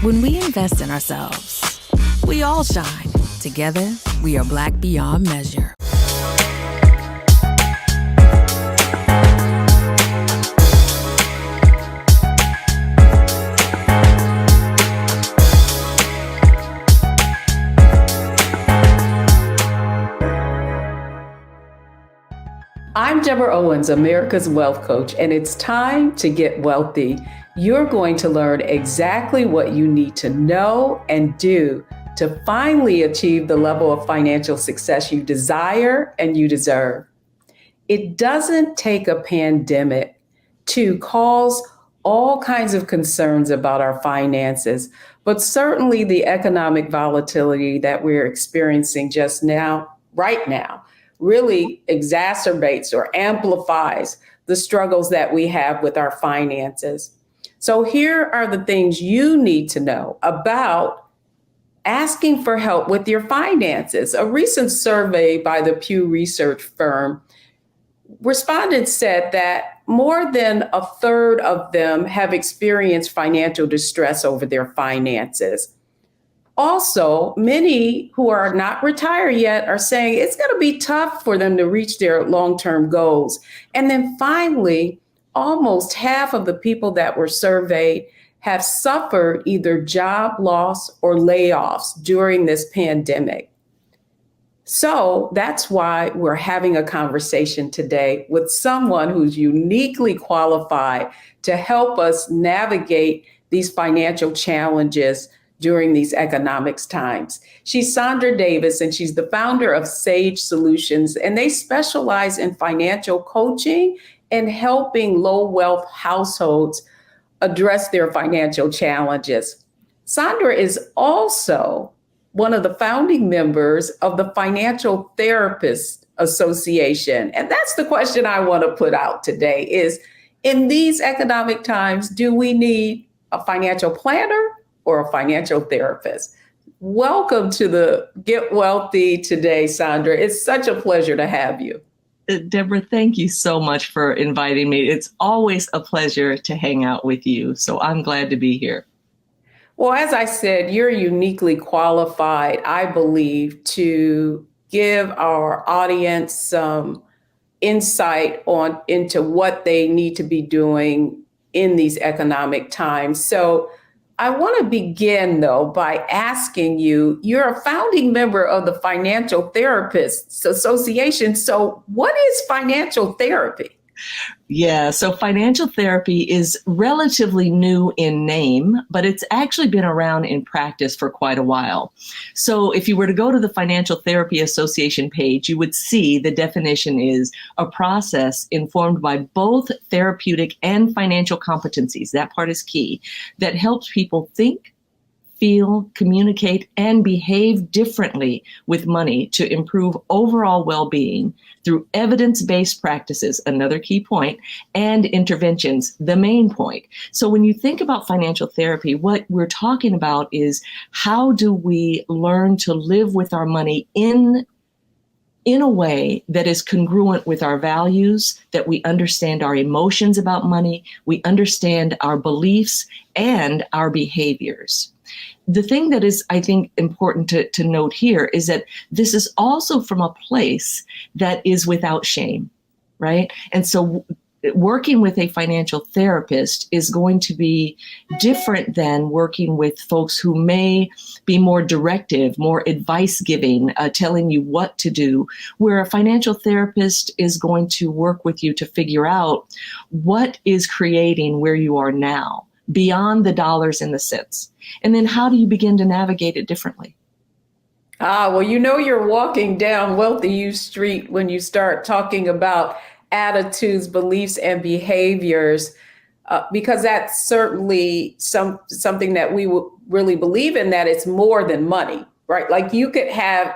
When we invest in ourselves, we all shine. Together, we are Black beyond measure. I'm Deborah Owens, America's Wealth Coach, and it's time to get wealthy. You're going to learn exactly what you need to know and do to finally achieve the level of financial success you desire and you deserve. It doesn't take a pandemic to cause all kinds of concerns about our finances, but certainly the economic volatility that we're experiencing just now, right now, really exacerbates or amplifies the struggles that we have with our finances. So here are the things you need to know about asking for help with your finances. A recent survey by the Pew Research firm, respondents said that more than a third of them have experienced financial distress over their finances. Also, many who are not retired yet are saying it's going to be tough for them to reach their long-term goals. And then finally, almost half of the people that were surveyed have suffered either job loss or layoffs during this pandemic. So that's why we're having a conversation today with someone who's uniquely qualified to help us navigate these financial challenges during these economics times. She's Sandra Davis, and she's the founder of Sage Solutions, and they specialize in financial coaching and helping low wealth households address their financial challenges. Sandra is also one of the founding members of the Financial Therapists Association. And that's the question I want to put out today is, in these economic times, do we need a financial planner or a financial therapist? Welcome to the Get Wealthy today, Sandra. It's such a pleasure to have you. Deborah, thank you so much for inviting me. It's always a pleasure to hang out with you. So I'm glad to be here. Well, as I said, you're uniquely qualified, I believe, to give our audience some insight into what they need to be doing in these economic times. So I want to begin, though, by asking you, you're a founding member of the Financial Therapists Association. So what is financial therapy? Yeah, so financial therapy is relatively new in name, but it's actually been around in practice for quite a while. So if you were to go to the Financial Therapy Association page, you would see the definition is a process informed by both therapeutic and financial competencies. That part is key. That helps people think, feel, communicate, and behave differently with money to improve overall well-being through evidence-based practices, another key point, and interventions, the main point. So when you think about financial therapy, what we're talking about is how do we learn to live with our money in a way that is congruent with our values, that we understand our emotions about money, we understand our beliefs and our behaviors. The thing that is, I think, important to note here is that this is also from a place that is without shame, right? And so working with a financial therapist is going to be different than working with folks who may be more directive, more advice giving, telling you what to do, where a financial therapist is going to work with you to figure out what is creating where you are now, beyond the dollars and the cents. And then how do you begin to navigate it differently? Well, you know you're walking down Wealthy You Street when you start talking about attitudes, beliefs, and behaviors, because that's certainly something that we really believe in, that it's more than money, right? Like you could have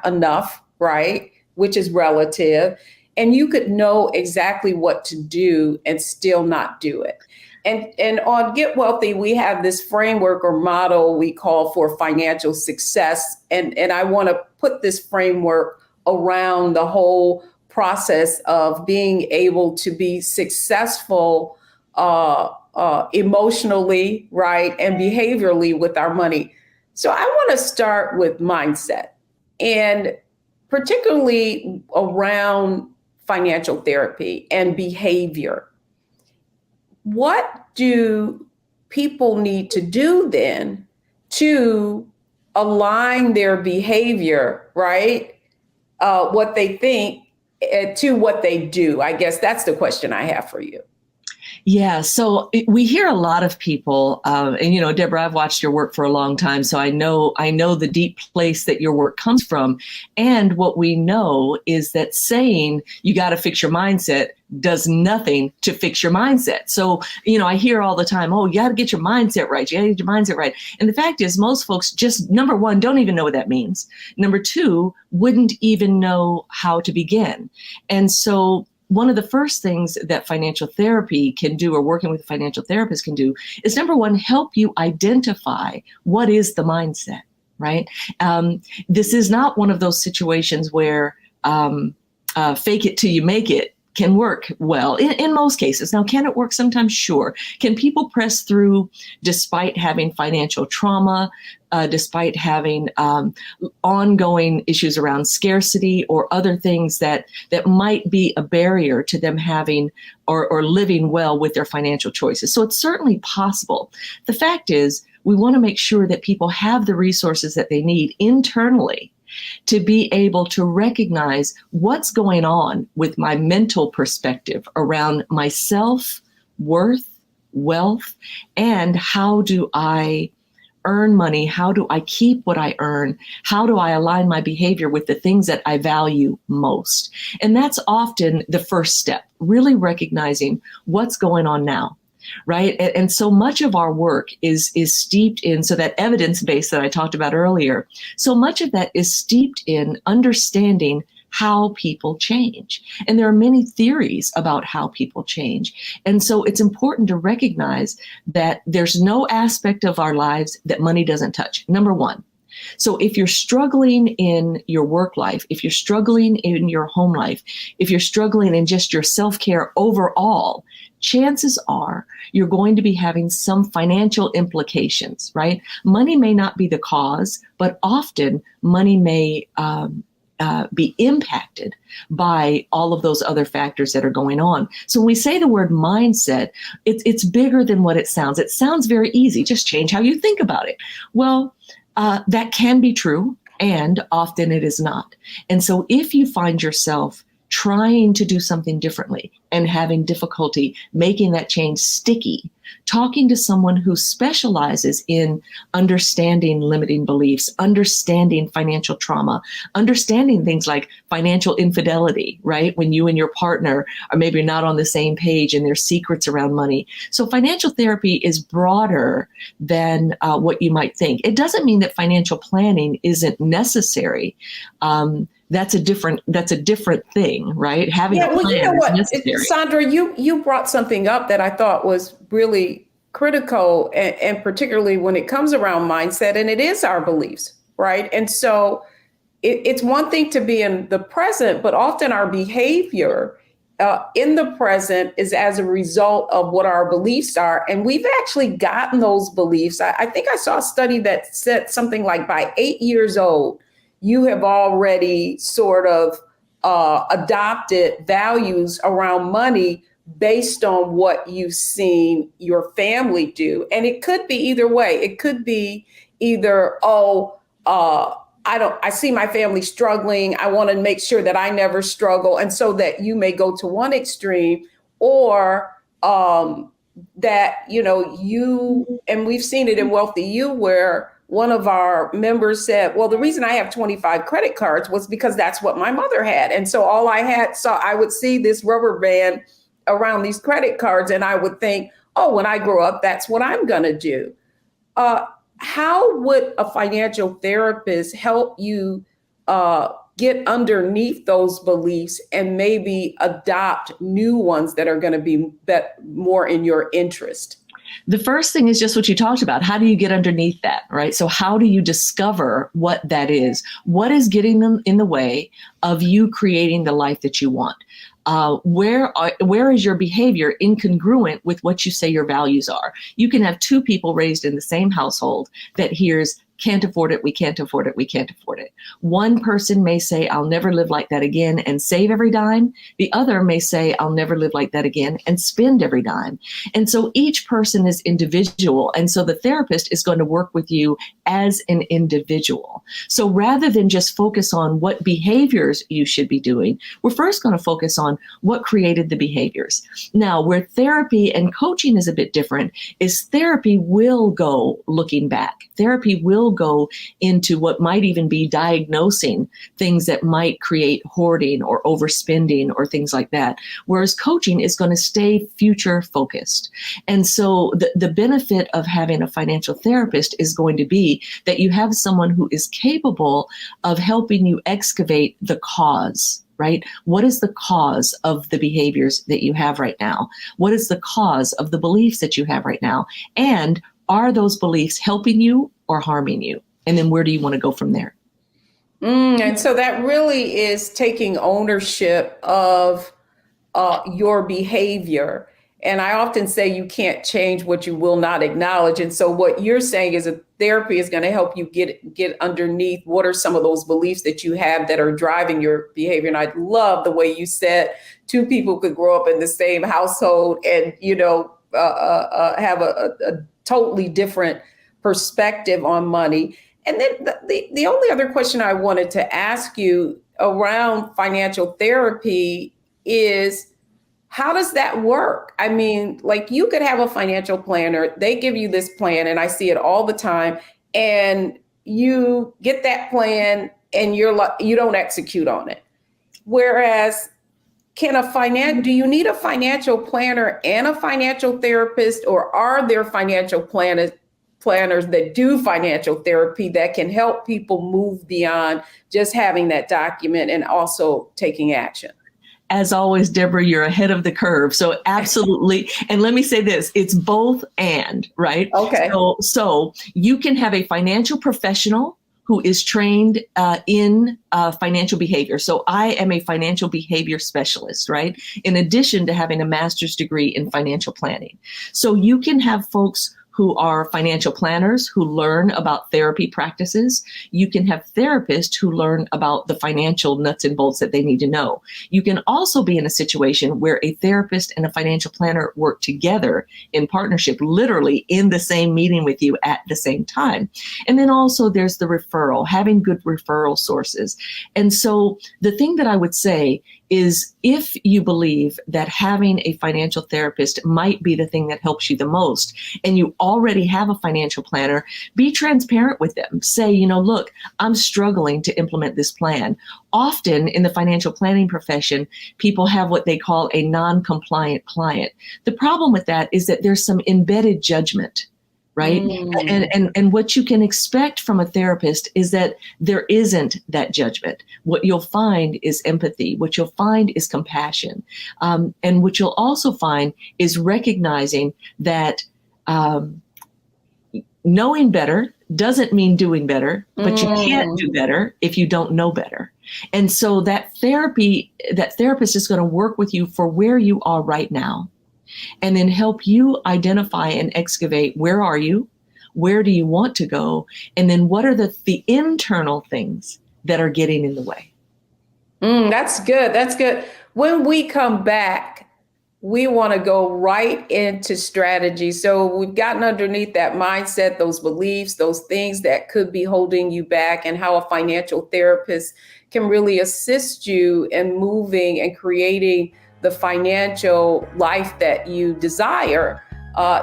enough, right, which is relative, and you could know exactly what to do and still not do it. And on Get Wealthy, we have this framework or model we call for financial success. And I want to put this framework around the whole process of being able to be successful emotionally, right, and behaviorally with our money. So I want to start with mindset, and particularly around financial therapy and behavior. What do people need to do then to align their behavior, right? What they think to what they do? I guess that's the question I have for you. Yeah, so we hear a lot of people, and Deborah, I've watched your work for a long time, so I know the deep place that your work comes from. And what we know is that saying you got to fix your mindset does nothing to fix your mindset. So, I hear all the time, oh, you got to get your mindset right. You got to get your mindset right. And the fact is, most folks just, number one, don't even know what that means. Number two, wouldn't even know how to begin. And so one of the first things that financial therapy can do, or working with a financial therapist can do, is number one, help you identify what is the mindset, right? This is not one of those situations where fake it till you make it can work well in most cases. Now, can it work sometimes? Sure. Can people press through despite having financial trauma, despite having ongoing issues around scarcity or other things that might be a barrier to them having or living well with their financial choices? So it's certainly possible. The fact is, we want to make sure that people have the resources that they need internally to be able to recognize what's going on with my mental perspective around myself, worth, wealth, and how do I earn money? How do I keep what I earn? How do I align my behavior with the things that I value most? And that's often the first step, really recognizing what's going on now. Right. And so much of our work is steeped in, so that evidence base that I talked about earlier, so much of that is steeped in understanding how people change. And there are many theories about how people change. And so it's important to recognize that there's no aspect of our lives that money doesn't touch. Number one. So if you're struggling in your work life, if you're struggling in your home life, if you're struggling in just your self-care overall, chances are you're going to be having some financial implications, right? Money may not be the cause, but often money may be impacted by all of those other factors that are going on. So when we say the word mindset, it's bigger than what it sounds. It sounds very easy. Just change how you think about it. Well, that can be true, and often it is not. And so if you find yourself trying to do something differently and having difficulty making that change sticky, talking to someone who specializes in understanding limiting beliefs, understanding financial trauma, understanding things like financial infidelity, right? When you and your partner are maybe not on the same page and there's secrets around money. So financial therapy is broader than what you might think. It doesn't mean that financial planning isn't necessary. That's a different thing, right? Having a plan is necessary. Sandra, you brought something up that I thought was really critical, and particularly when it comes around mindset, and it is our beliefs, right? And so it's one thing to be in the present, but often our behavior in the present is as a result of what our beliefs are. And we've actually gotten those beliefs. I think I saw a study that said something like by 8 years old, you have already sort of adopted values around money based on what you've seen your family do. And it could be either way. It could be either, I see my family struggling. I want to make sure that I never struggle. And so that you may go to one extreme, or that, and we've seen it in Wealthy You, where one of our members said, well, the reason I have 25 credit cards was because that's what my mother had. And so all I had, so I would see this rubber band around these credit cards, and I would think, oh, when I grow up, that's what I'm going to do. How would a financial therapist help you get underneath those beliefs and maybe adopt new ones that are going to be more in your interest? The first thing is just what you talked about. How do you get underneath that, right? So how do you discover what that is? What is getting them in the way of you creating the life that you want? Where is your behavior incongruent with what you say your values are? You can have two people raised in the same household that hears can't afford it, we can't afford it, we can't afford it. One person may say, I'll never live like that again and save every dime. The other may say, I'll never live like that again and spend every dime. And so each person is individual. And so the therapist is going to work with you as an individual. So rather than just focus on what behaviors you should be doing, we're first going to focus on what created the behaviors. Now, where therapy and coaching is a bit different is therapy will go looking back. Therapy will go into what might even be diagnosing things that might create hoarding or overspending or things like that. Whereas coaching is going to stay future focused. And so the benefit of having a financial therapist is going to be that you have someone who is capable of helping you excavate the cause. Right? What is the cause of the behaviors that you have right now? What is the cause of the beliefs that you have right now? And are those beliefs helping you or harming you? And then where do you want to go from there? And so that really is taking ownership of your behavior. And I often say you can't change what you will not acknowledge. And so what you're saying is that therapy is going to help you get underneath what are some of those beliefs that you have that are driving your behavior. And I love the way you said two people could grow up in the same household and, have a totally different perspective on money. And then the only other question I wanted to ask you around financial therapy is, how does that work? I mean, like you could have a financial planner, they give you this plan, and I see it all the time, and you get that plan and you don't execute on it. Whereas do you need a financial planner and a financial therapist, or are there financial planners that do financial therapy that can help people move beyond just having that document and also taking action? As always, Deborah, you're ahead of the curve. So absolutely. And let me say this, it's both and, right? Okay. So you can have a financial professional who is trained in financial behavior. So I am a financial behavior specialist, right? In addition to having a master's degree in financial planning. So you can have folks who are financial planners who learn about therapy practices. You can have therapists who learn about the financial nuts and bolts that they need to know. You can also be in a situation where a therapist and a financial planner work together in partnership, literally in the same meeting with you at the same time. And then also there's the referral, having good referral sources. And so the thing that I would say is, if you believe that having a financial therapist might be the thing that helps you the most, and you already have a financial planner, be transparent with them. Say, look, I'm struggling to implement this plan. Often in the financial planning profession, people have what they call a non-compliant client. The problem with that is that there's some embedded judgment. Right. And what you can expect from a therapist is that there isn't that judgment. What you'll find is empathy. What you'll find is compassion. And what you'll also find is recognizing that knowing better doesn't mean doing better, but you can't do better if you don't know better. And so that therapist is going to work with you for where you are right now, and then help you identify and excavate, where are you? Where do you want to go? And then what are the internal things that are getting in the way? That's good. That's good. When we come back, we want to go right into strategy. So we've gotten underneath that mindset, those beliefs, those things that could be holding you back, and how a financial therapist can really assist you in moving and creating the financial life that you desire.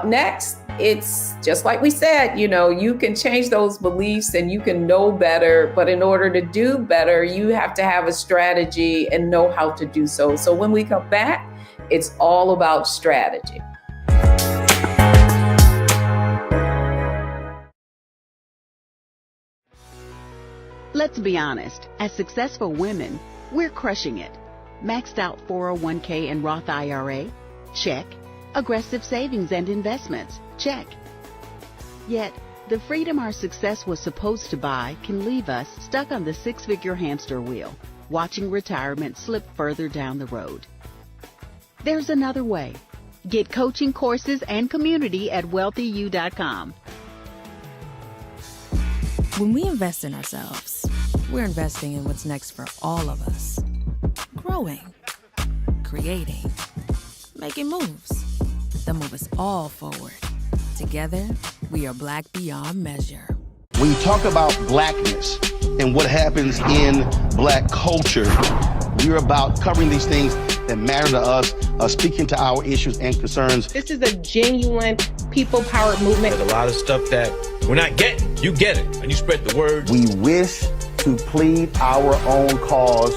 Next, it's just like we said, you can change those beliefs and you can know better, but in order to do better, you have to have a strategy and know how to do so. So when we come back, it's all about strategy. Let's be honest, as successful women, we're crushing it. Maxed out 401k and Roth IRA? Check. Aggressive savings and investments? Check. Yet, the freedom our success was supposed to buy can leave us stuck on the six-figure hamster wheel, watching retirement slip further down the road. There's another way. Get coaching courses and community at wealthyu.com. When we invest in ourselves, we're investing in what's next for all of us. Growing, creating, making moves that move us all forward. Together, we are Black beyond measure. When you talk about blackness and what happens in Black culture, we're about covering these things that matter to us, speaking to our issues and concerns. This is a genuine people-powered movement. There's a lot of stuff that we're not getting. You get it, and you spread the word. We wish to plead our own cause.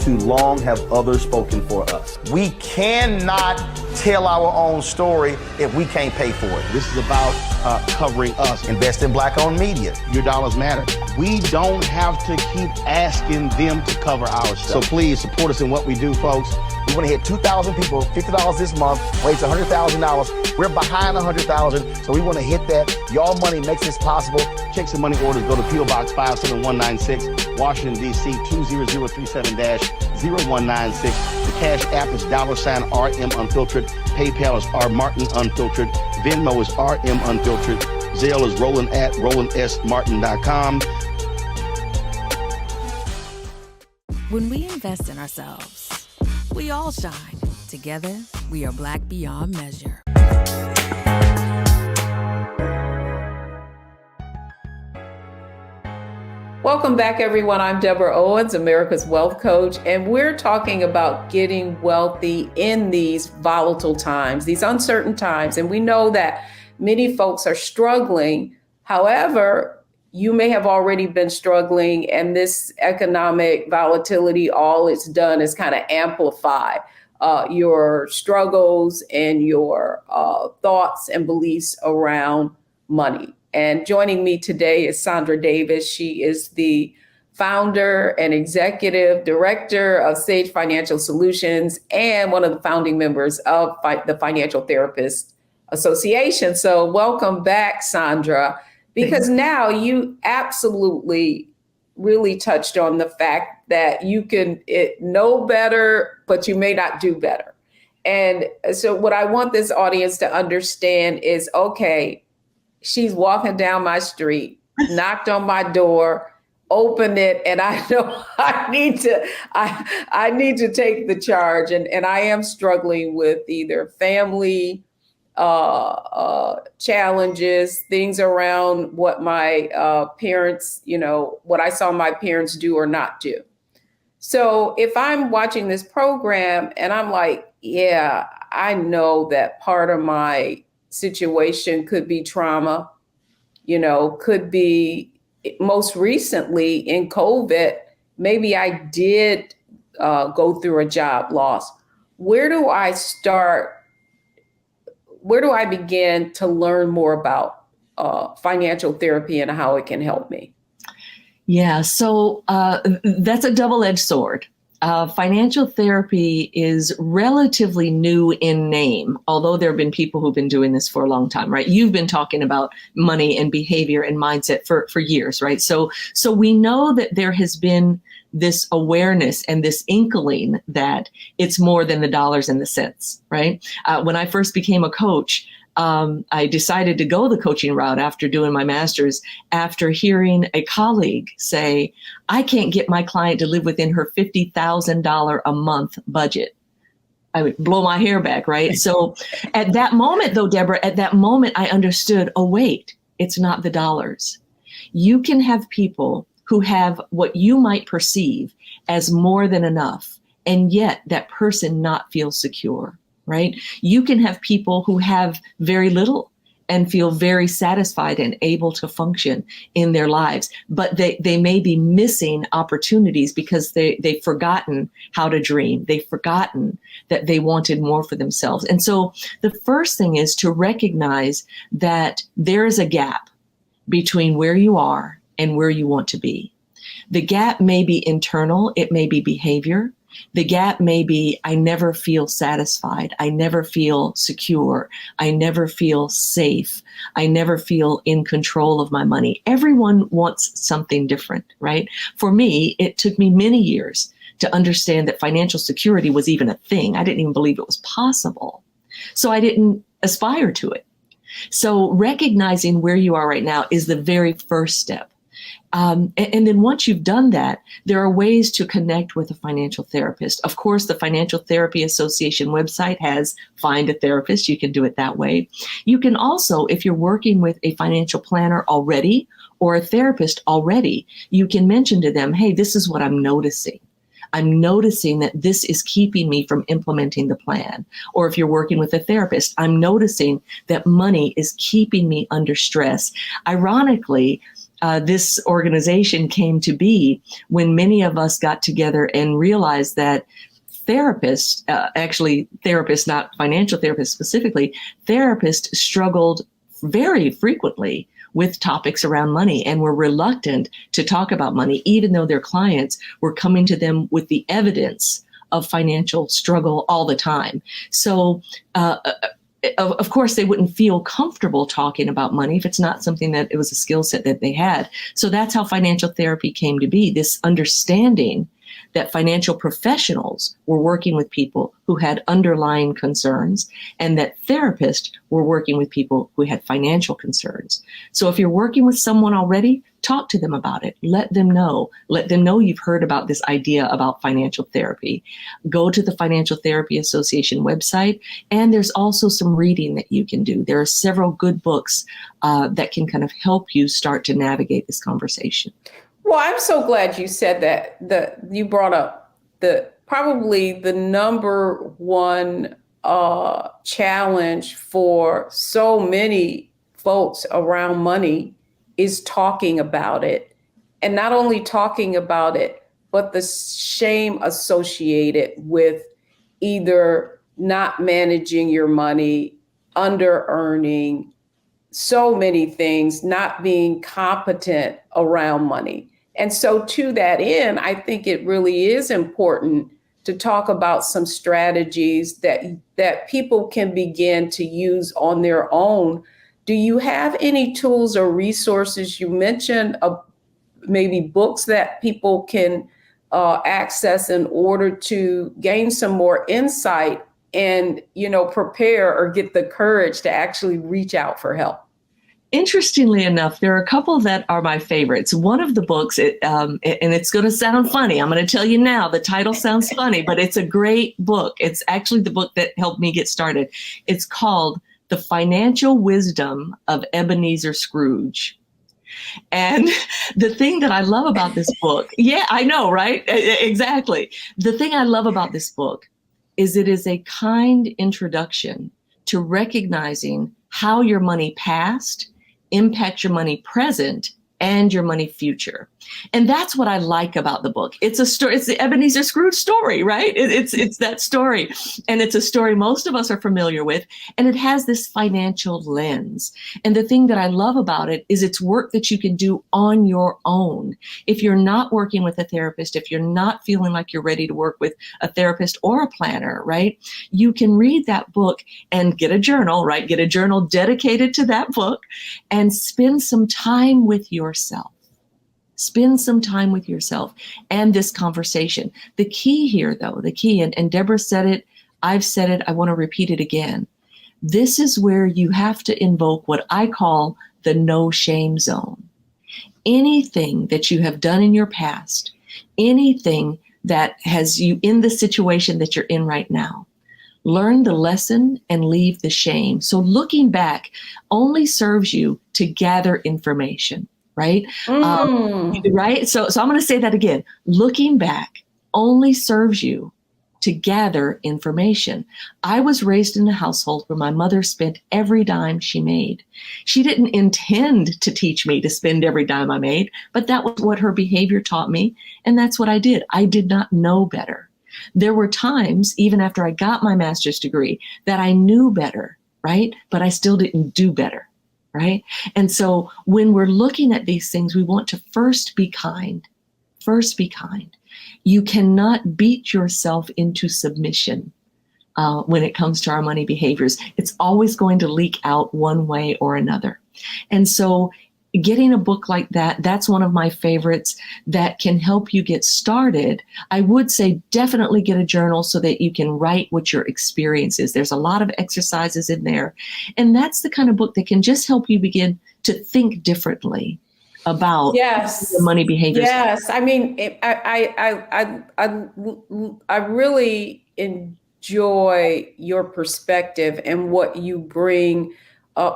Too long have others spoken for us. We cannot tell our own story if we can't pay for it. This is about covering us. Invest in Black-owned media. Your dollars matter. We don't have to keep asking them to cover our stuff. So please support us in what we do, folks. We want to hit 2,000 people, $50 this month, raise $100,000. We're behind 100,000, so we want to hit that. Y'all money makes this possible. Checks and money orders go to P.O. Box 57196, Washington, D.C. 20037-0196. The Cash App is $RM Unfiltered. PayPal is R Martin Unfiltered. Venmo is RM Unfiltered. Zelle is Roland at RolandSMartin.com. When we invest in ourselves, we all shine. Together, we are Black beyond measure. Welcome back, everyone. I'm Deborah Owens, America's Wealth Coach, and we're talking about getting wealthy in these volatile times, these uncertain times. And we know that many folks are struggling. However, you may have already been struggling, and this economic volatility, all it's done is kind of amplify your struggles and your thoughts and beliefs around money. And joining me today is Sandra Davis. She is the founder and executive director of Sage Financial Solutions and one of the founding members of the Financial Therapists Association. So welcome back, Sandra, because now you absolutely really touched on the fact that you can know better, but you may not do better. And so what I want this audience to understand is, okay, she's walking down my street, knocked on my door, opened it, and I know I need to take the charge. And I am struggling with either family challenges, things around what my parents, what I saw my parents do or not do. So if I'm watching this program and I'm like, yeah, I know that part of my situation could be trauma, could be most recently in COVID, maybe I did go through a job loss. Where do I start? Where do I begin to learn more about financial therapy and how it can help me? Yeah, so that's a double-edged sword. Financial therapy is relatively new in name, although there have been people who've been doing this for a long time, right? You've been talking about money and behavior and mindset for years, right? So we know that there has been this awareness and this inkling that it's more than the dollars and the cents, right? When I first became a coach, I decided to go the coaching route after doing my master's, after hearing a colleague say, I can't get my client to live within her $50,000 a month budget. I would blow my hair back, right? So at that moment, though, Deborah, I understood, oh, wait, it's not the dollars. You can have people who have what you might perceive as more than enough, and yet that person not feel secure. Right? You can have people who have very little and feel very satisfied and able to function in their lives, but they may be missing opportunities because they've forgotten how to dream. They've forgotten that they wanted more for themselves. And so the first thing is to recognize that there is a gap between where you are and where you want to be. The gap may be internal. It may be behavior. The gap may be, I never feel satisfied. I never feel secure. I never feel safe. I never feel in control of my money. Everyone wants something different, right? For me, it took me many years to understand that financial security was even a thing. I didn't even believe it was possible. So I didn't aspire to it. So recognizing where you are right now is the very first step. And then once you've done that, there are ways to connect with a financial therapist. Of course, the Financial Therapy Association website has Find a Therapist. You can do it that way. You can also, if you're working with a financial planner already or a therapist already, you can mention to them, hey, this is what I'm noticing. I'm noticing that this is keeping me from implementing the plan. Or if you're working with a therapist, I'm noticing that money is keeping me under stress. Ironically, this organization came to be when many of us got together and realized that therapists, therapists, not financial therapists specifically, therapists struggled very frequently with topics around money and were reluctant to talk about money, even though their clients were coming to them with the evidence of financial struggle all the time. So, of course, they wouldn't feel comfortable talking about money if it's not something that it was a skill set that they had. So that's how financial therapy came to be, this understanding that financial professionals were working with people who had underlying concerns and that therapists were working with people who had financial concerns. So if you're working with someone already, talk to them about it. Let them know. Let them know you've heard about this idea about financial therapy. Go to the Financial Therapy Association website, and there's also some reading that you can do. There are several good books that can kind of help you start to navigate this conversation. Well, I'm so glad you said that. You brought up probably the number one challenge for so many folks around money is talking about it. And not only talking about it, but the shame associated with either not managing your money, under earning, so many things, not being competent around money. And so to that end, I think it really is important to talk about some strategies that people can begin to use on their own. Do you have any tools or resources? You mentioned maybe books that people can access in order to gain some more insight and, prepare or get the courage to actually reach out for help. Interestingly enough, there are a couple that are my favorites. One of the books, and it's going to sound funny. I'm going to tell you now, the title sounds funny, but it's a great book. It's actually the book that helped me get started. It's called The Financial Wisdom of Ebenezer Scrooge. And the thing that I love about this book, yeah, I know, right? Exactly. The thing I love about this book is it is a kind introduction to recognizing how your money past impacts your money present and your money future. And that's what I like about the book. It's a story. It's the Ebenezer Scrooge story, right? It's that story. And it's a story most of us are familiar with. And it has this financial lens. And the thing that I love about it is it's work that you can do on your own. If you're not working with a therapist, if you're not feeling like you're ready to work with a therapist or a planner, right? You can read that book and get a journal, right? Get a journal dedicated to that book and spend some time with yourself. Spend some time with yourself and this conversation. The key here, though, and Deborah said it, I've said it, I want to repeat it again. This is where you have to invoke what I call the no shame zone. Anything that you have done in your past, anything that has you in the situation that you're in right now, learn the lesson and leave the shame. So looking back only serves you to gather information. Right? Right? So I'm going to say that again. Looking back only serves you to gather information. I was raised in a household where my mother spent every dime she made. She didn't intend to teach me to spend every dime I made, but that was what her behavior taught me. And that's what I did. I did not know better. There were times, even after I got my master's degree, that I knew better, right? But I still didn't do better. Right? And so when we're looking at these things, we want to first be kind. First be kind. You cannot beat yourself into submission when it comes to our money behaviors. It's always going to leak out one way or another. And so getting a book like that, that's one of my favorites that can help you get started. I would say definitely get a journal so that you can write what your experience is. There's a lot of exercises in there. And that's the kind of book that can just help you begin to think differently about Yes. the money behaviors. Yes. I mean, I really enjoy your perspective and what you bring.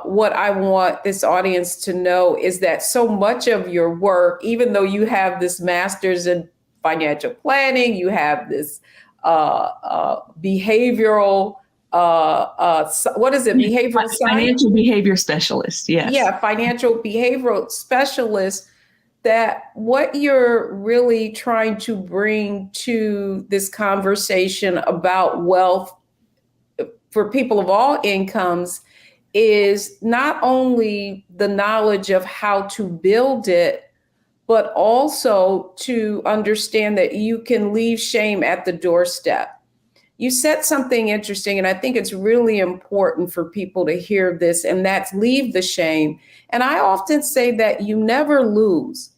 What I want this audience to know is that so much of your work, even though you have this master's in financial planning, you have this behavioral, what is it? Behavioral science? Financial behavior specialist. Yes. Yeah, financial behavioral specialist, that what you're really trying to bring to this conversation about wealth for people of all incomes is not only the knowledge of how to build it, but also to understand that you can leave shame at the doorstep. You said something interesting, and I think it's really important for people to hear this, and that's leave the shame. And I often say that you never lose.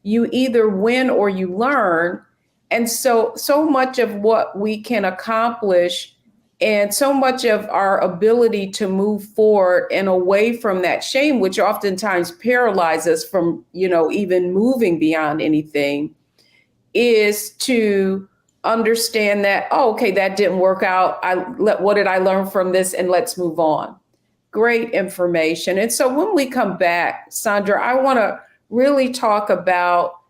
You either win or you learn. And so much of what we can accomplish and so much of our ability to move forward and away from that shame, which oftentimes paralyzes us from, even moving beyond anything, is to understand that, okay, that didn't work out. What did I learn from this? And let's move on. Great information. And so when we come back, Sandra, I want to really talk about,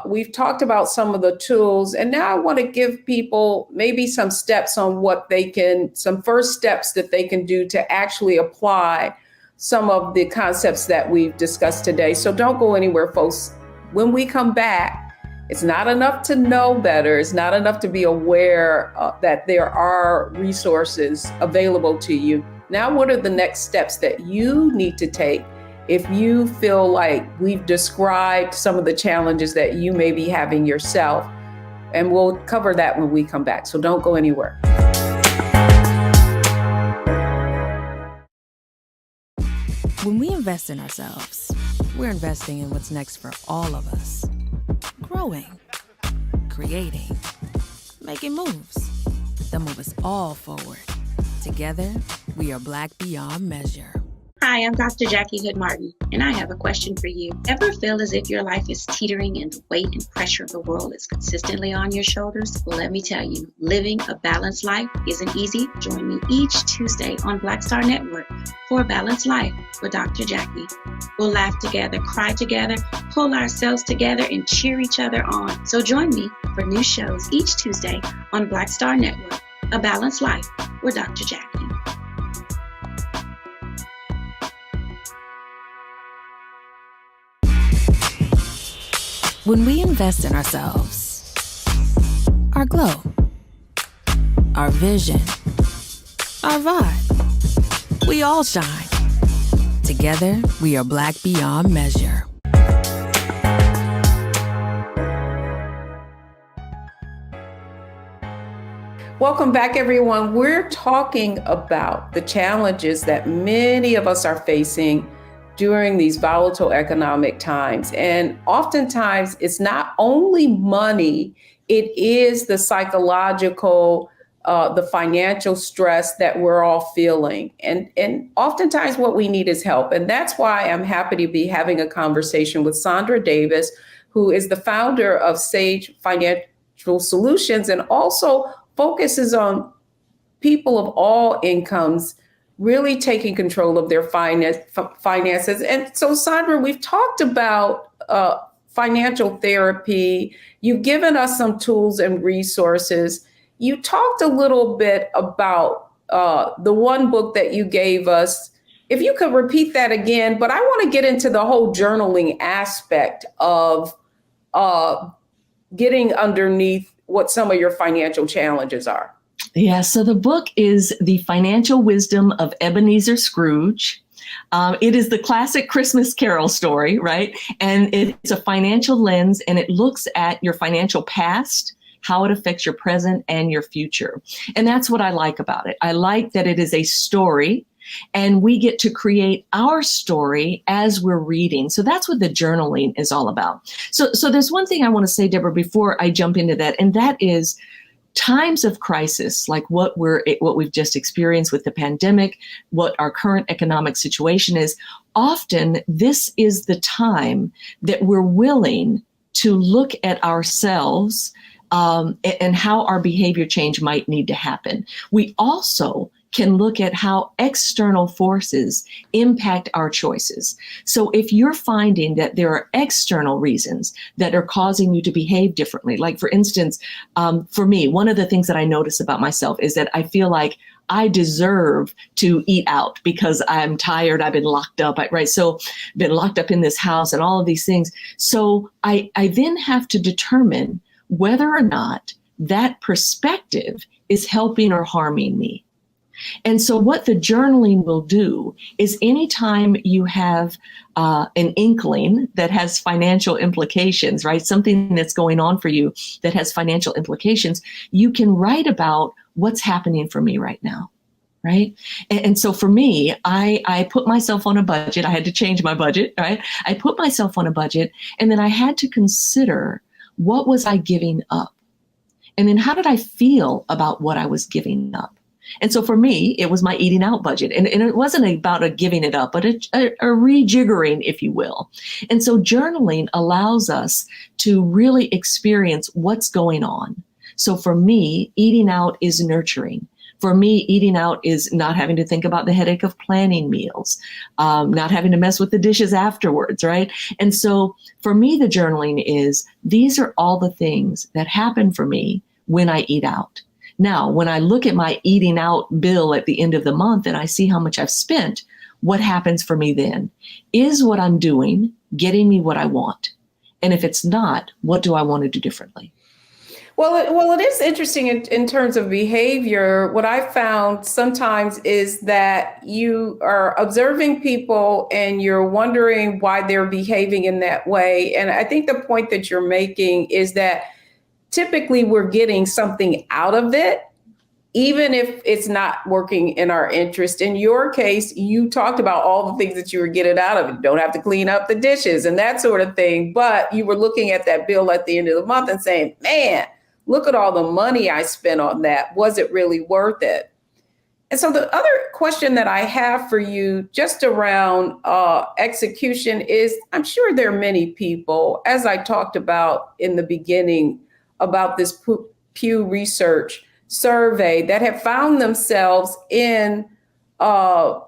we've talked about some of the tools, and now I want to give people maybe some steps on some first steps that they can do to actually apply some of the concepts that we've discussed today. So don't go anywhere, folks. When we come back, it's not enough to know better. It's not enough to be aware that there are resources available to you. Now, what are the next steps that you need to take if you feel like we've described some of the challenges that you may be having yourself? And we'll cover that when we come back. So don't go anywhere. When we invest in ourselves, we're investing in what's next for all of us. Growing, creating, making moves that move us all forward. Together, we are Black beyond measure. Hi, I'm Dr. Jackie Hood Martin, and I have a question for you. Ever feel as if your life is teetering and the weight and pressure of the world is consistently on your shoulders? Well, let me tell you, living a balanced life isn't easy. Join me each Tuesday on Black Star Network for A Balanced Life with Dr. Jackie. We'll laugh together, cry together, pull ourselves together, and cheer each other on. So join me for new shows each Tuesday on Black Star Network, A Balanced Life with Dr. Jackie. When we invest in ourselves, our glow, our vision, our vibe, we all shine. Together, we are Black beyond measure. Welcome back, everyone. We're talking about the challenges that many of us are facing during these volatile economic times. And oftentimes it's not only money, it is the psychological, the financial stress that we're all feeling. And oftentimes what we need is help. And that's why I'm happy to be having a conversation with Sandra Davis, who is the founder of Sage Financial Solutions and also focuses on people of all incomes really taking control of their finances. And so, Sandra, we've talked about financial therapy. You've given us some tools and resources. You talked a little bit about the one book that you gave us. If you could repeat that again, but I want to get into the whole journaling aspect of getting underneath what some of your financial challenges are. Yeah, so the book is The Financial Wisdom of Ebenezer Scrooge. It is the classic Christmas Carol story, right? And it's a financial lens, and it looks at your financial past, how it affects your present and your future. And that's what I like about it. I like that it is a story, and we get to create our story as we're reading. So that's what the journaling is all about. So there's one thing I want to say, Deborah, before I jump into that, and that is times of crisis, like what we've just experienced with the pandemic, what our current economic situation is, often this is the time that we're willing to look at ourselves and how our behavior change might need to happen. We also can look at how external forces impact our choices. So if you're finding that there are external reasons that are causing you to behave differently, like for instance, for me, one of the things that I notice about myself is that I feel like I deserve to eat out because I'm tired. I've been locked up, right? So been locked up in this house and all of these things. So I then have to determine whether or not that perspective is helping or harming me. And so what the journaling will do is anytime you have an inkling that has financial implications, right? Something that's going on for you that has financial implications, you can write about what's happening for me right now, right? And so for me, I put myself on a budget. I had to change my budget, right? I put myself on a budget, and then I had to consider, what was I giving up? And then how did I feel about what I was giving up? And so for me, it was my eating out budget. And it wasn't about a giving it up, but a rejiggering, if you will. And so journaling allows us to really experience what's going on. So for me, eating out is nurturing. For me, eating out is not having to think about the headache of planning meals, not having to mess with the dishes afterwards, right? And so for me, the journaling is, these are all the things that happen for me when I eat out. Now, when I look at my eating out bill at the end of the month and I see how much I've spent, what happens for me then? Is what I'm doing getting me what I want? And if it's not, what do I want to do differently? Well, it is interesting in terms of behavior. What I found sometimes is that you are observing people and you're wondering why they're behaving in that way. And I think the point that you're making is that typically we're getting something out of it, even if it's not working in our interest. In your case, you talked about all the things that you were getting out of it. You don't have to clean up the dishes and that sort of thing. But you were looking at that bill at the end of the month and saying, man, look at all the money I spent on that. Was it really worth it? And so the other question that I have for you just around execution is, I'm sure there are many people, as I talked about in the beginning about this Pew Research survey, that have found themselves in, financial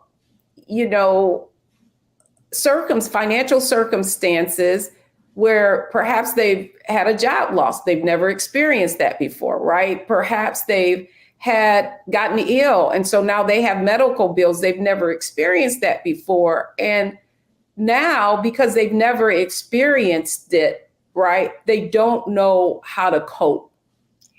circumstances where perhaps they've had a job loss. They've never experienced that before, right? Perhaps they've had gotten ill, and so now they have medical bills. They've never experienced that before. And now, because they've never experienced it, right, they don't know how to cope.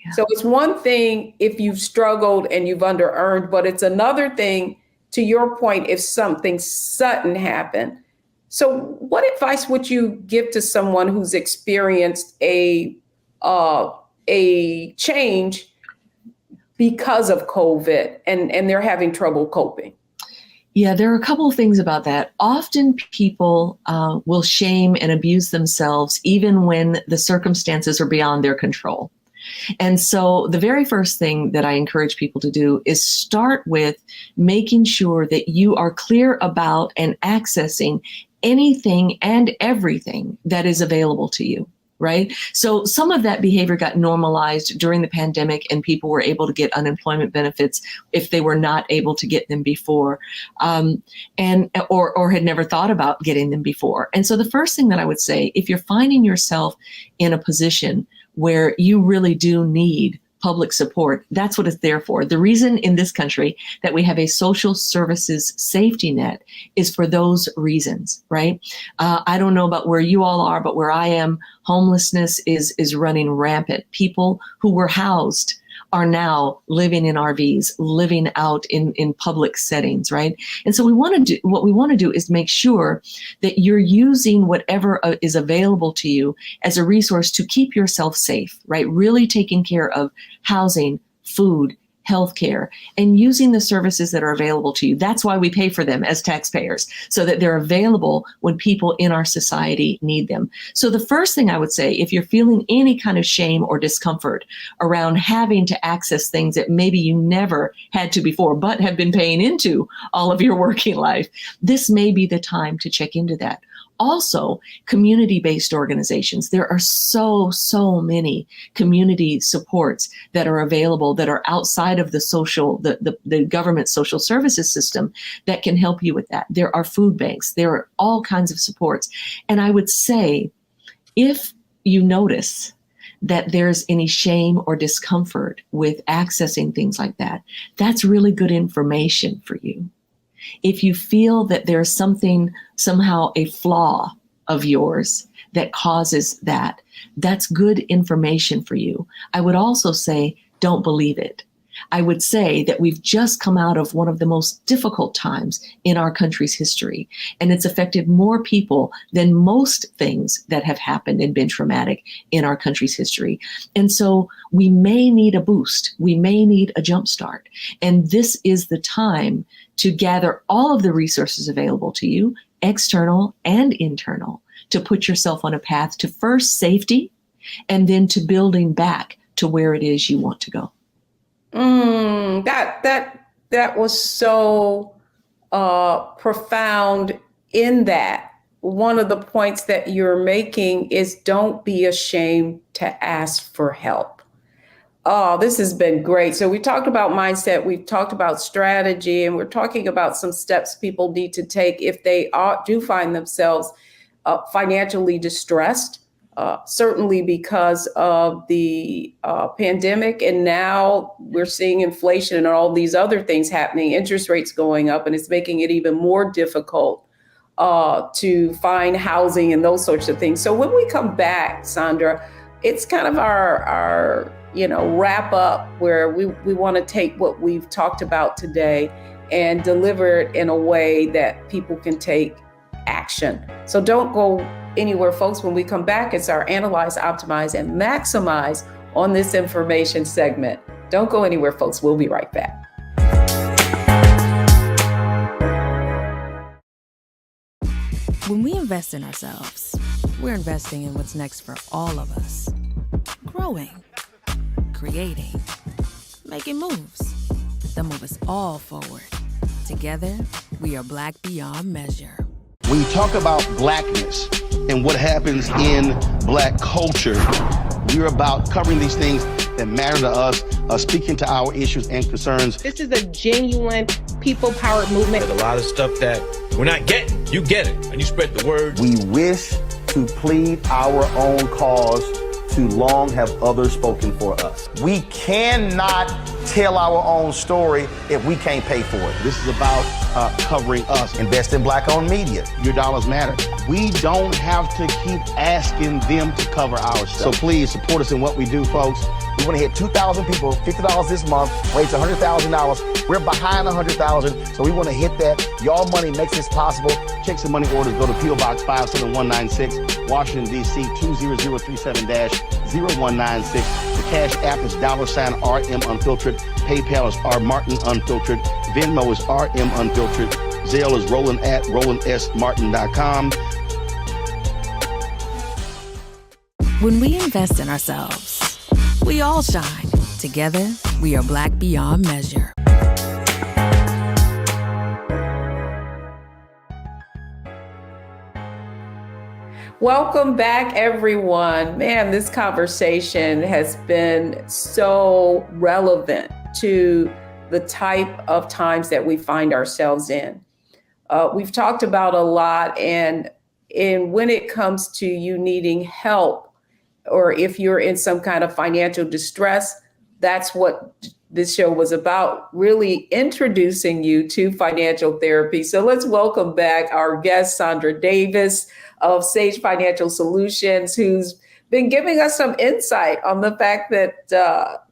Yeah. So it's one thing if you've struggled and you've under-earned, but it's another thing, to your point, if something sudden happened. So what advice would you give to someone who's experienced a change because of COVID and they're having trouble coping? Yeah, there are a couple of things about that. Often people will shame and abuse themselves even when the circumstances are beyond their control. And so the very first thing that I encourage people to do is start with making sure that you are clear about and accessing anything and everything that is available to you. Right? So some of that behavior got normalized during the pandemic, and people were able to get unemployment benefits if they were not able to get them before, or had never thought about getting them before. And so the first thing that I would say, if you're finding yourself in a position where you really do need public support, that's what it's there for. The reason in this country that we have a social services safety net is for those reasons, right? I don't know about where you all are, but where I am, homelessness is running rampant. People who were housed are now living in RVs, living out in public settings, right? And so what we want to do is make sure that you're using whatever is available to you as a resource to keep yourself safe, right? Really taking care of housing, food, healthcare, and using the services that are available to you. That's why we pay for them as taxpayers, so that they're available when people in our society need them. So the first thing I would say, if you're feeling any kind of shame or discomfort around having to access things that maybe you never had to before, but have been paying into all of your working life, this may be the time to check into that. Also, community-based organizations. There are so many community supports that are available that are outside of the government social services system that can help you with that. There are food banks. There are all kinds of supports. And I would say, if you notice that there's any shame or discomfort with accessing things like that, that's really good information for you. If you feel that there's something, somehow a flaw of yours that causes that, that's good information for you. I would also say, don't believe it. I would say that we've just come out of one of the most difficult times in our country's history, and it's affected more people than most things that have happened and been traumatic in our country's history. And so we may need a boost. We may need a jump start. And this is the time to gather all of the resources available to you, external and internal, to put yourself on a path to first safety and then to building back to where it is you want to go. That was so profound in that. One of the points that you're making is don't be ashamed to ask for help. Oh, this has been great. So we talked about mindset, we've talked about strategy, and we're talking about some steps people need to take if they do find themselves financially distressed. Certainly because of the pandemic. And now we're seeing inflation and all these other things happening, interest rates going up, and it's making it even more difficult to find housing and those sorts of things. So when we come back, Sandra, it's kind of our wrap up where we want to take what we've talked about today and deliver it in a way that people can take action. So don't go anywhere, folks. When we come back, it's our Analyze, Optimize, and Maximize on this information segment. Don't go anywhere, folks. We'll be right back. When we invest in ourselves, we're investing in what's next for all of us. Growing, creating, making moves that move us all forward. Together, we are Black beyond measure. When you talk about blackness and what happens in Black culture, we're about covering these things that matter to us, speaking to our issues and concerns. This is a genuine people-powered movement. There's a lot of stuff that we're not getting. You get it, and you spread the word. We wish to plead our own cause. Too long have others spoken for us. We cannot tell our own story if we can't pay for it. This is about covering us. Invest in Black-owned media. Your dollars matter. We don't have to keep asking them to cover our stuff. So please support us in what we do, folks. We want to hit 2,000 people, $50 this month, raise $100,000. We're behind 100,000, so we want to hit that. Y'all money makes this possible. Check some money orders. Go to P.O. Box 57196, Washington, D.C. 20037-0196. The Cash App is $RM Unfiltered. PayPal is R Martin Unfiltered. Venmo is RM Unfiltered. Zelle is Roland at RolandSMartin.com. When we invest in ourselves, we all shine. Together, we are Black beyond measure. Welcome back, everyone. Man, this conversation has been so relevant to the type of times that we find ourselves in. We've talked about a lot, and when it comes to you needing help, or if you're in some kind of financial distress, that's what this show was about, really introducing you to financial therapy. So let's welcome back our guest, Sandra Davis of Sage Financial Solutions, who's been giving us some insight on the fact that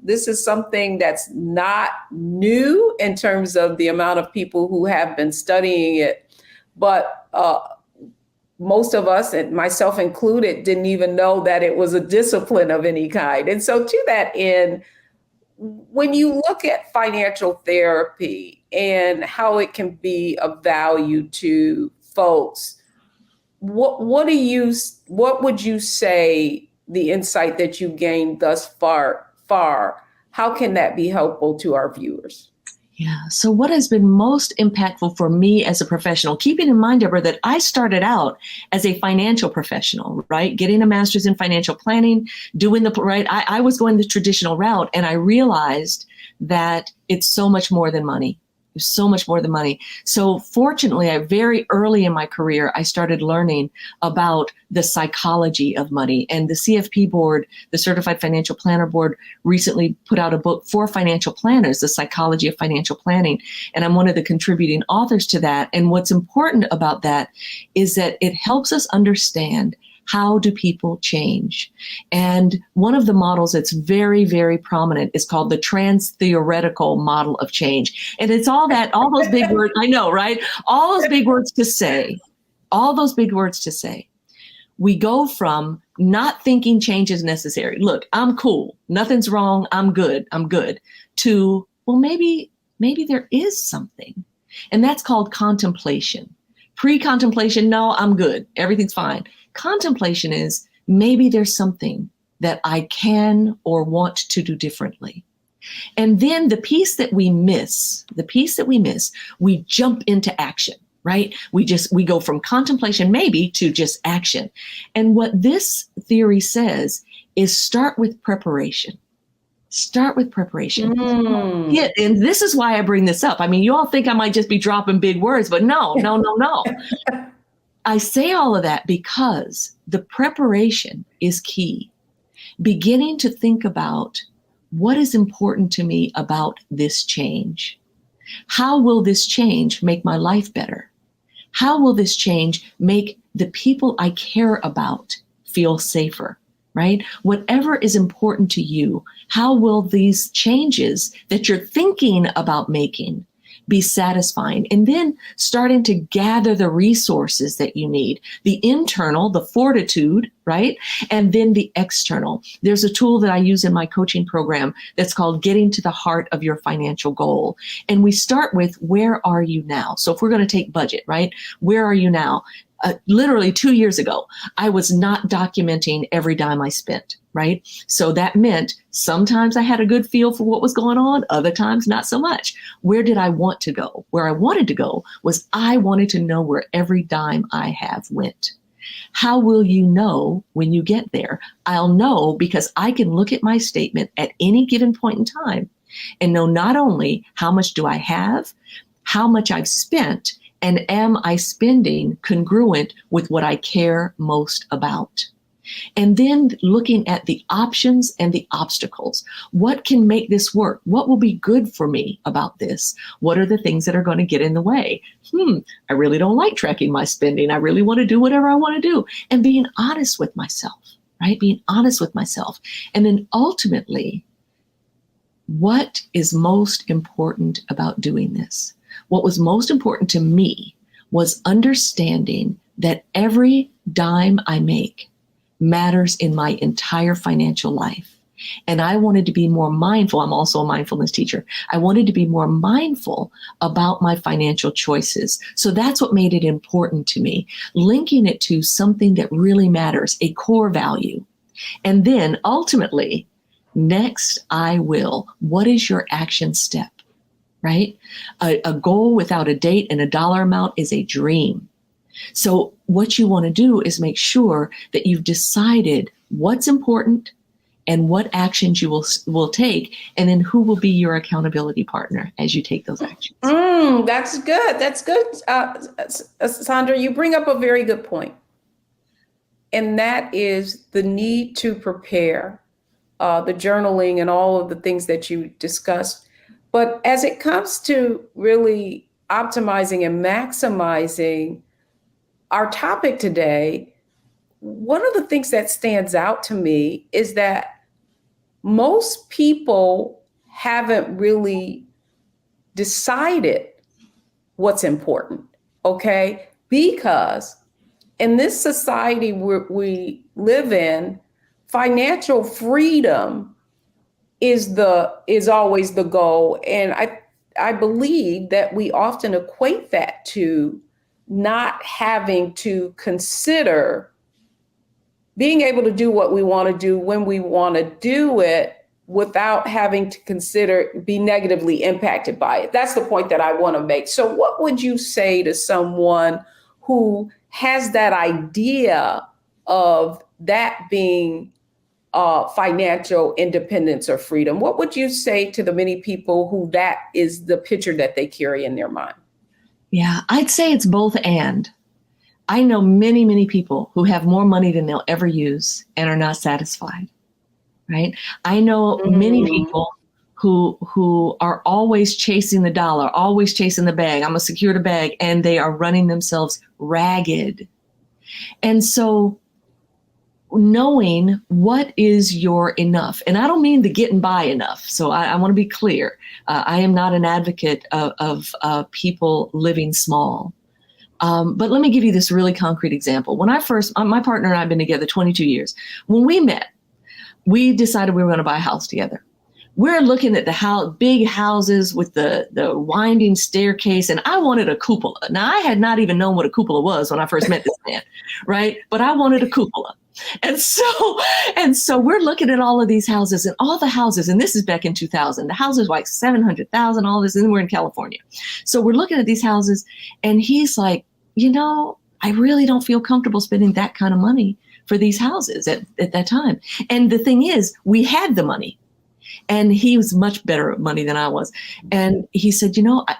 this is something that's not new in terms of the amount of people who have been studying it. But most of us, and myself included, didn't even know that it was a discipline of any kind. And so to that end, when you look at financial therapy and how it can be of value to folks, what would you say the insight that you gained thus far, how can that be helpful to our viewers? Yeah. So what has been most impactful for me as a professional, keeping in mind, Deborah, that I started out as a financial professional, right? Getting a master's in financial planning, doing the right. I was going the traditional route, and I realized that it's so much more than money. There's so much more than money. So fortunately, very early in my career, I started learning about the psychology of money. And the CFP board, the Certified Financial Planner Board, recently put out a book for financial planners, The Psychology of Financial Planning. And I'm one of the contributing authors to that. And what's important about that is that it helps us understand, how do people change? And one of the models that's very, very prominent is called the trans-theoretical model of change. And it's all those big words, I know, right? All those big words to say, we go from not thinking change is necessary. Look, I'm cool. Nothing's wrong. I'm good. To, well, maybe there is something. And that's called contemplation. Pre-contemplation, no, I'm good. Everything's fine. Contemplation is, maybe there's something that I can or want to do differently. And then the piece that we miss, we jump into action, right? We go from contemplation maybe to just action. And what this theory says is start with preparation. Start with preparation. Yeah, and this is why I bring this up. I mean, you all think I might just be dropping big words, but no. I say all of that because the preparation is key. Beginning to think about, what is important to me about this change? How will this change make my life better? How will this change make the people I care about feel safer, right? Whatever is important to you, how will these changes that you're thinking about making be satisfying? And then starting to gather the resources that you need, the internal, the fortitude, right? And then the external. There's a tool that I use in my coaching program that's called Getting to the Heart of Your Financial Goal. And we start with, where are you now? So if we're going to take budget, right? Where are you now? Literally 2 years ago, I was not documenting every dime I spent, right? So that meant sometimes I had a good feel for what was going on, other times not so much. Where did I want to go? Where I wanted to go was, I wanted to know where every dime I have went. How will you know when you get there? I'll know because I can look at my statement at any given point in time and know not only how much do I have, how much I've spent, and am I spending congruent with what I care most about? And then looking at the options and the obstacles. What can make this work? What will be good for me about this? What are the things that are going to get in the way? I really don't like tracking my spending. I really want to do whatever I want to do. And being honest with myself, right? Being honest with myself. And then ultimately, what is most important about doing this? What was most important to me was understanding that every dime I make matters in my entire financial life. And I wanted to be more mindful. I'm also a mindfulness teacher. I wanted to be more mindful about my financial choices. So that's what made it important to me, linking it to something that really matters, a core value. And then ultimately, next, I will. What is your action step? Right? A goal without a date and a dollar amount is a dream. So what you want to do is make sure that you've decided what's important and what actions you will take, and then who will be your accountability partner as you take those actions. That's good. That's good. Sandra, you bring up a very good point. And that is the need to prepare, the journaling and all of the things that you discussed. But as it comes to really optimizing and maximizing our topic today, one of the things that stands out to me is that most people haven't really decided what's important, okay? Because in this society we live in, financial freedom is always the goal. And I believe that we often equate that to not having to consider being able to do what we want to do when we want to do it without having to consider be negatively impacted by it. That's the point that I want to make. So what would you say to someone who has that idea of that being financial independence or freedom? What would you say to the many people who that is the picture that they carry in their mind? Yeah, I'd say it's both and. I know many, many people who have more money than they'll ever use and are not satisfied, right? I know many people who are always chasing the dollar, always chasing the bag. I'm gonna secure the bag, and they are running themselves ragged. And so knowing what is your enough, and I don't mean the getting by enough. So I want to be clear. I am not an advocate of people living small. But let me give you this really concrete example. When I first, my partner and I have been together 22 years. When we met, we decided we were going to buy a house together. We're looking at the big houses with the winding staircase, and I wanted a cupola. Now, I had not even known what a cupola was when I first met this man, right? But I wanted a cupola. And so we're looking at all of these houses, and all the houses, and this is back in 2000, the houses were like 700,000, all this, and we're in California. So we're looking at these houses, and he's like, I really don't feel comfortable spending that kind of money for these houses at that time. And the thing is, we had the money, and he was much better at money than I was. And he said,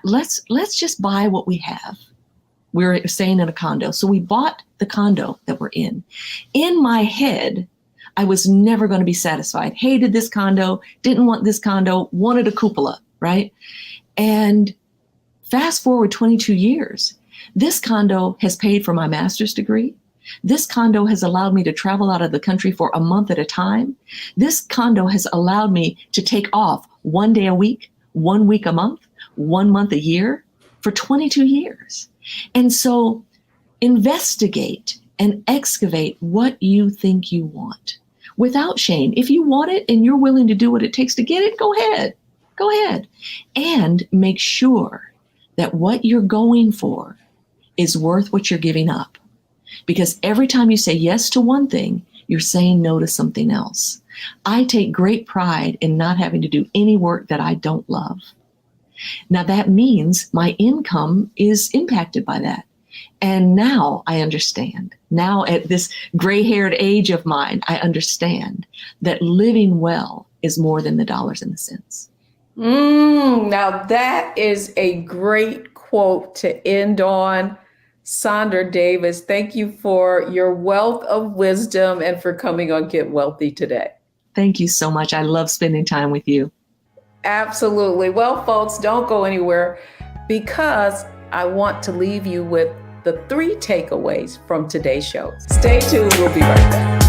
let's just buy what we have. We're staying in a condo. So we bought the condo that we're in. In my head, I was never going to be satisfied. Hated this condo, didn't want this condo, wanted a cupola, right? And fast forward 22 years, this condo has paid for my master's degree. This condo has allowed me to travel out of the country for a month at a time. This condo has allowed me to take off 1 day a week, 1 week a month, 1 month a year for 22 years. And so investigate and excavate what you think you want without shame. If you want it and you're willing to do what it takes to get it, go ahead. Go ahead. And make sure that what you're going for is worth what you're giving up. Because every time you say yes to one thing, you're saying no to something else. I take great pride in not having to do any work that I don't love. Now that means my income is impacted by that. And now I understand. Now at this gray-haired age of mine, I understand that living well is more than the dollars and the cents. Now that is a great quote to end on. Sandra Davis, thank you for your wealth of wisdom and for coming on Get Wealthy today. Thank you so much. I love spending time with you. Absolutely. Well, folks, don't go anywhere because I want to leave you with the 3 takeaways from today's show. Stay tuned. We'll be right back.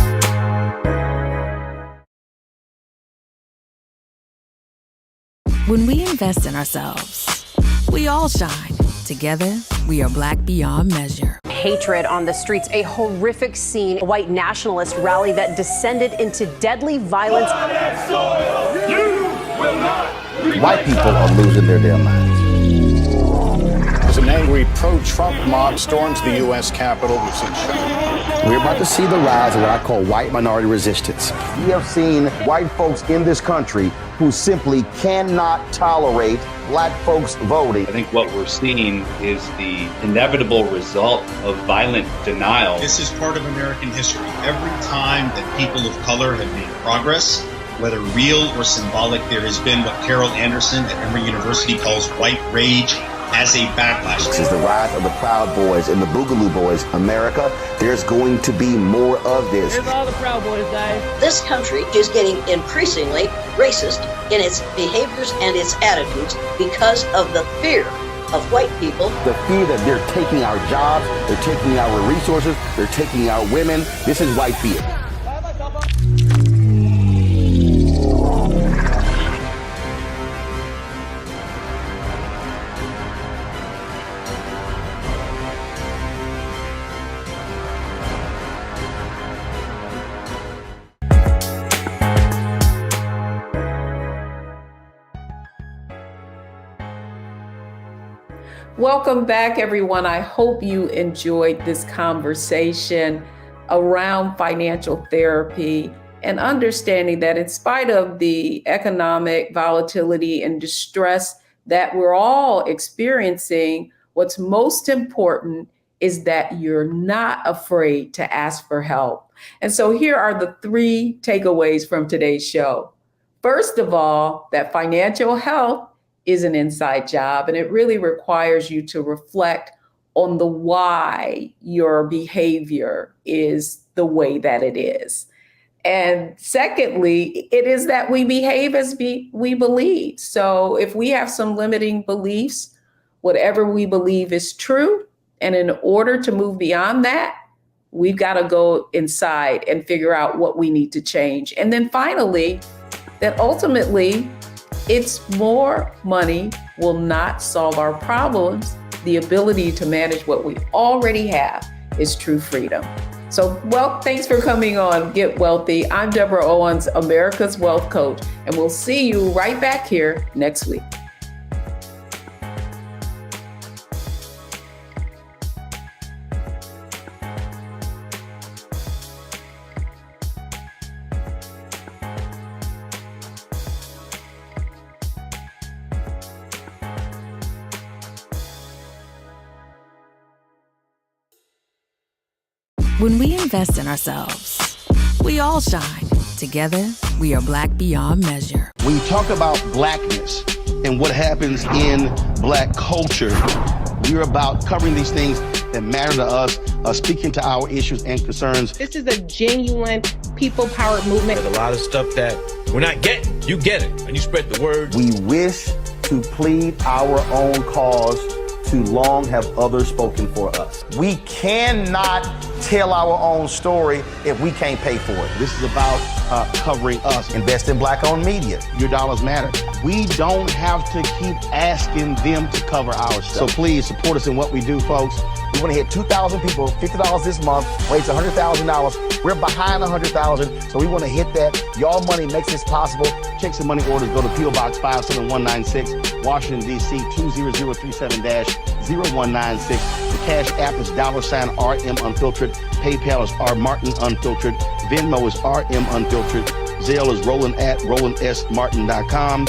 When we invest in ourselves, we all shine. Together, we are Black beyond measure. Hatred on the streets, a horrific scene, a white nationalist rally that descended into deadly violence. White people are losing their damn minds. As an angry pro-Trump mob storms the U.S. Capitol, we've seen shooting. We're about to see the rise of what I call white minority resistance. We have seen white folks in this country who simply cannot tolerate black folks voting. I think what we're seeing is the inevitable result of violent denial. This is part of American history. Every time that people of color have made progress, whether real or symbolic, there has been what Carol Anderson at Emory University calls white rage as a backlash. This is the rise of the Proud Boys and the Boogaloo Boys. America, there's going to be more of this. Here's all the Proud Boys, guys. This country is getting increasingly racist in its behaviors and its attitudes because of the fear of white people. The fear that they're taking our jobs, they're taking our resources, they're taking our women. This is white fear. Welcome back, everyone. I hope you enjoyed this conversation around financial therapy and understanding that in spite of the economic volatility and distress that we're all experiencing, what's most important is that you're not afraid to ask for help. And so here are the 3 takeaways from today's show. First of all, that financial health is an inside job, and it really requires you to reflect on the why your behavior is the way that it is. And secondly, it is that we behave as we believe. So if we have some limiting beliefs, whatever we believe is true. And in order to move beyond that, we've got to go inside and figure out what we need to change. And then finally, that ultimately, it's more money will not solve our problems. The ability to manage what we already have is true freedom. So, well, thanks for coming on Get Wealthy. I'm Deborah Owens, America's Wealth Coach, and we'll see you right back here next week. When we invest in ourselves, we all shine. Together, we are black beyond measure. When you talk about blackness and what happens in black culture, we're about covering these things that matter to us, speaking to our issues and concerns. This is a genuine people-powered movement. There's a lot of stuff that we're not getting. You get it, and you spread the word. We wish to plead our own cause. Too long have others spoken for us. We cannot tell our own story if we can't pay for it. This is about covering us. Invest in black-owned media. Your dollars matter. We don't have to keep asking them to cover our stuff. So please support us in what we do, folks. We want to hit 2,000 people, $50 this month, raise $100,000. We're behind 100,000, so we want to hit that. Y'all money makes this possible. Checks and money orders go to P.O. Box 57196, Washington, D.C. 20037-0196. The Cash App is $RM Unfiltered. PayPal is R Martin Unfiltered. Venmo is RM Unfiltered. Zelle is Roland@RolandSMartin.com.